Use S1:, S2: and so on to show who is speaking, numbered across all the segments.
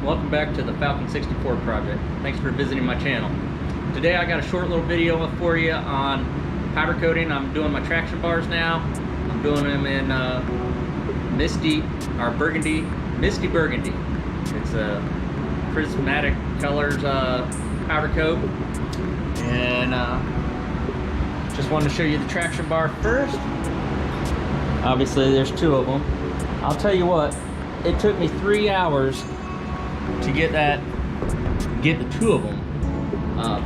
S1: Welcome back to the Falcon 64 project. Thanks for visiting my channel. Today I got a short little video for you on powder coating. I'm doing my traction bars now. I'm doing them in Misty, or Burgundy, Misty Burgundy. It's a Prismatic colors powder coat. And just wanted to show you the traction bar first. Obviously there's two of them. I'll tell you what, it took me 3 hours to get the two of them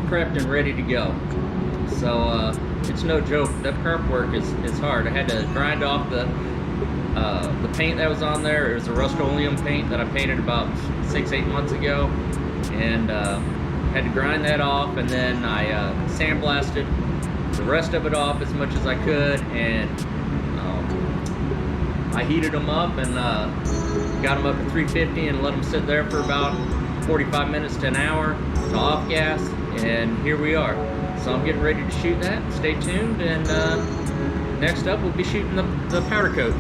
S1: prepped and ready to go. So it's no joke. That prep work is hard. I had to grind off the paint that was on there. It was a Rust-Oleum paint that I painted about 6-8 months ago, and had to grind that off, and then I sandblasted the rest of it off as much as I could, and I heated them up and got them up to 350 and let them sit there for about 45 minutes to an hour to off gas, and here we are. So I'm getting ready to shoot that. Stay tuned, and next up we'll be shooting the powder coat.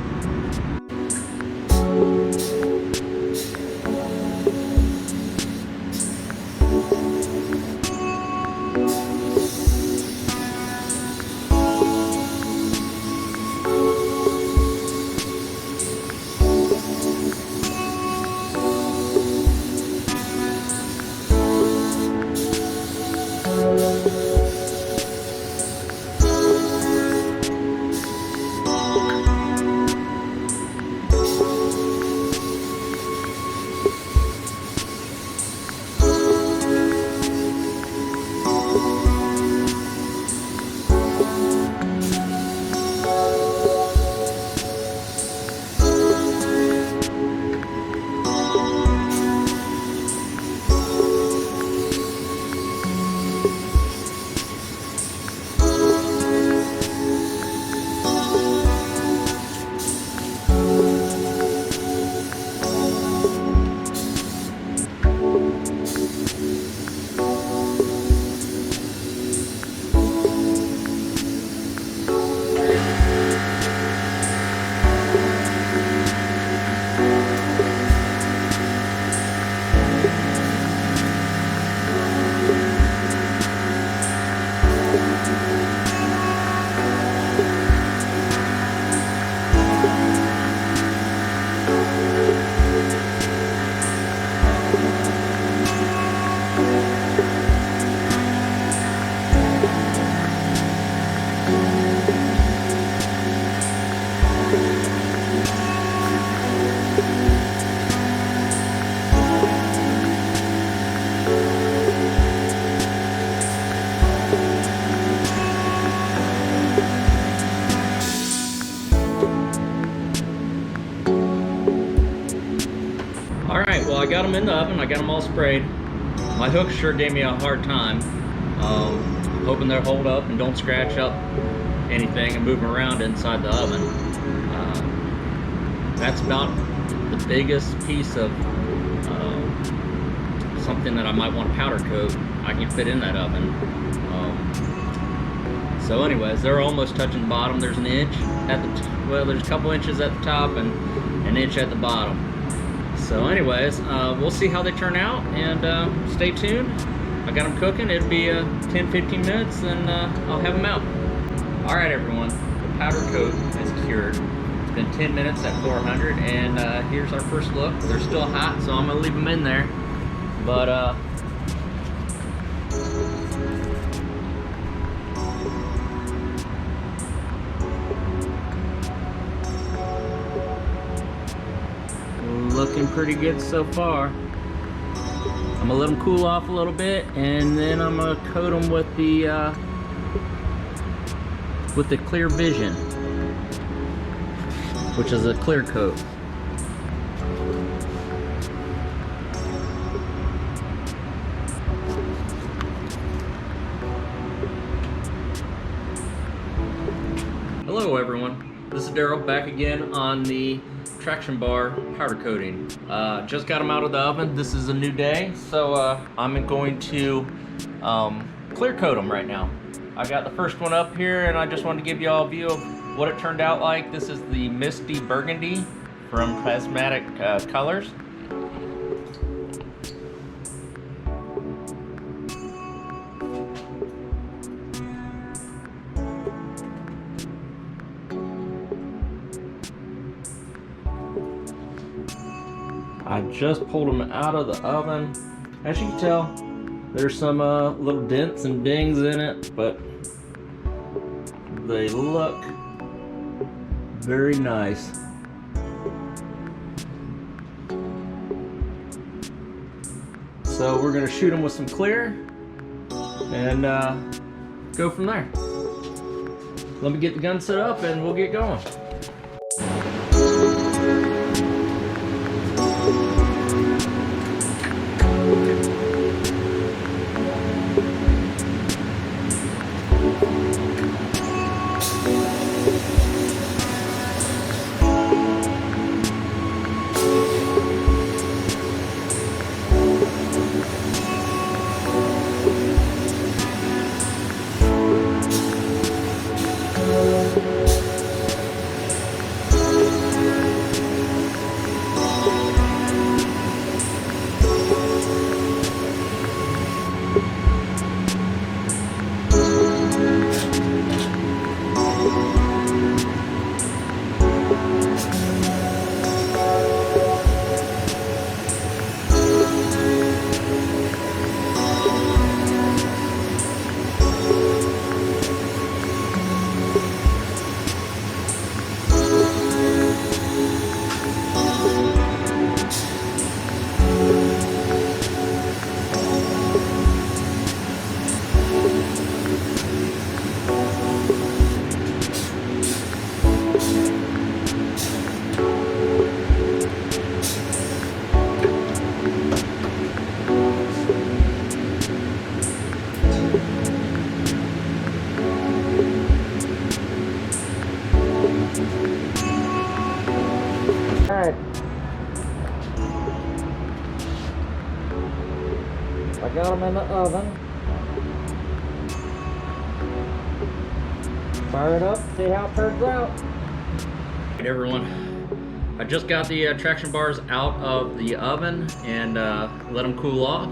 S1: Alright, well, I got them in the oven. I got them all sprayed. My hook sure gave me a hard time. Hoping they'll hold up and don't scratch up anything and move around inside the oven. That's about the biggest piece of something that I might want to powder coat I can fit in that oven. So anyways, they're almost touching the bottom. There's an inch at the well, there's a couple inches at the top and an inch at the bottom. So anyways, we'll see how they turn out, and stay tuned. I got them cooking. It'll be 10-15 minutes, and I'll have them out. Alright everyone, the powder coat is cured. It's been 10 minutes at 400, and here's our first look. They're still hot, so I'm going to leave them in there. But looking pretty good so far. I'm gonna let them cool off a little bit, and then I'm gonna coat them with the Clear Vision, which is a clear coat. Hello everyone, this is Daryl back again on the traction bar powder coating. Just got them out of the oven. This is a new day, so I'm going to clear coat them right now. I got the first one up here, and I just wanted to give you all a view of what it turned out like. This is the Misty Burgundy from Prismatic Colors. I just pulled them out of the oven. As you can tell, there's some little dents and dings in it, but they look very nice. So we're gonna shoot them with some clear and go from there. Let me get the gun set up and we'll get going. Alright. I got them in the oven. Fire it up, see how it turns out. Alright everyone, I just got the traction bars out of the oven and let them cool off.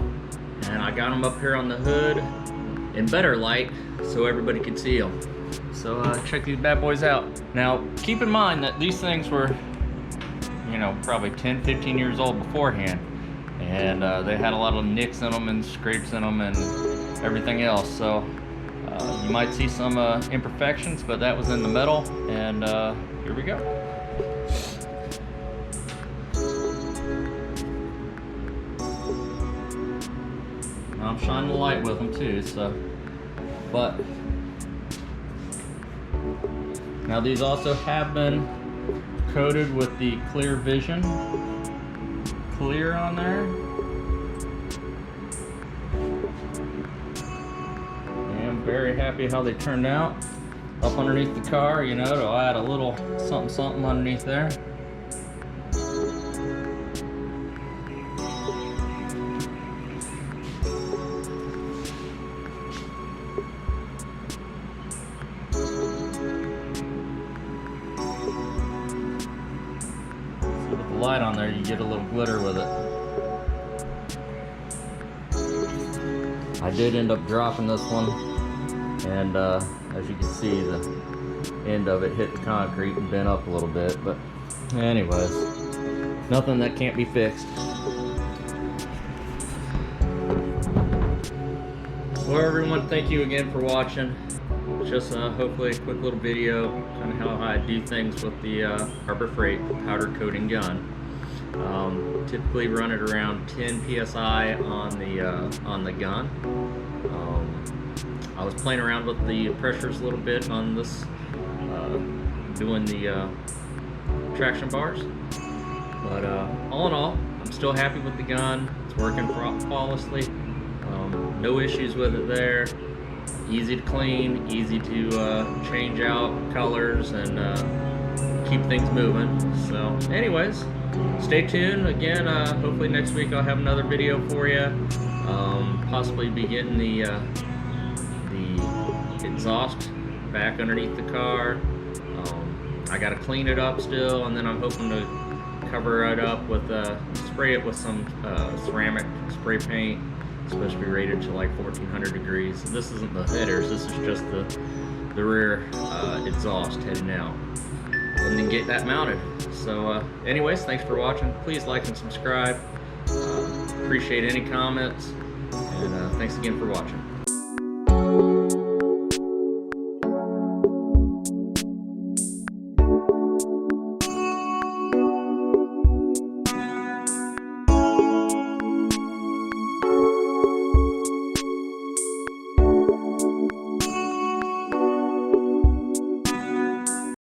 S1: And I got them up here on the hood in better light so everybody could see them. So check these bad boys out. Now keep in mind that these things were, you know, probably 10, 15 years old beforehand. And they had a lot of nicks in them and scrapes in them and everything else. So you might see some imperfections, but that was in the metal. And here we go. Now I'm shining the light with them too, so. But now these also have been coated with the clear vision clear on there. And I'm very happy how they turned out. Up underneath the car, you know, to add a little something something underneath there. Light on there, you get a little glitter with it. I did end up dropping this one, and as you can see, the end of it hit the concrete and bent up a little bit, but anyways, nothing that can't be fixed. Well everyone, thank you again for watching. Just hopefully a quick little video on how I do things with the Harbor Freight powder coating gun. Typically run it around 10 psi on the gun. I was playing around with the pressures a little bit on this, doing the traction bars. But all in all, I'm still happy with the gun. It's working flawlessly. No issues with it there. Easy to clean, easy to change out colors and keep things moving. So anyways, stay tuned. Again, hopefully next week I'll have another video for you. Possibly be getting the exhaust back underneath the car. I gotta clean it up still, and then I'm hoping to cover it up with spray it with some ceramic spray paint. It's supposed to be rated to like 1400 degrees. This isn't the headers, this is just the rear exhaust heading out. And and then get that mounted. So anyways, thanks for watching. Please like and subscribe. Appreciate any comments, and thanks again for watching.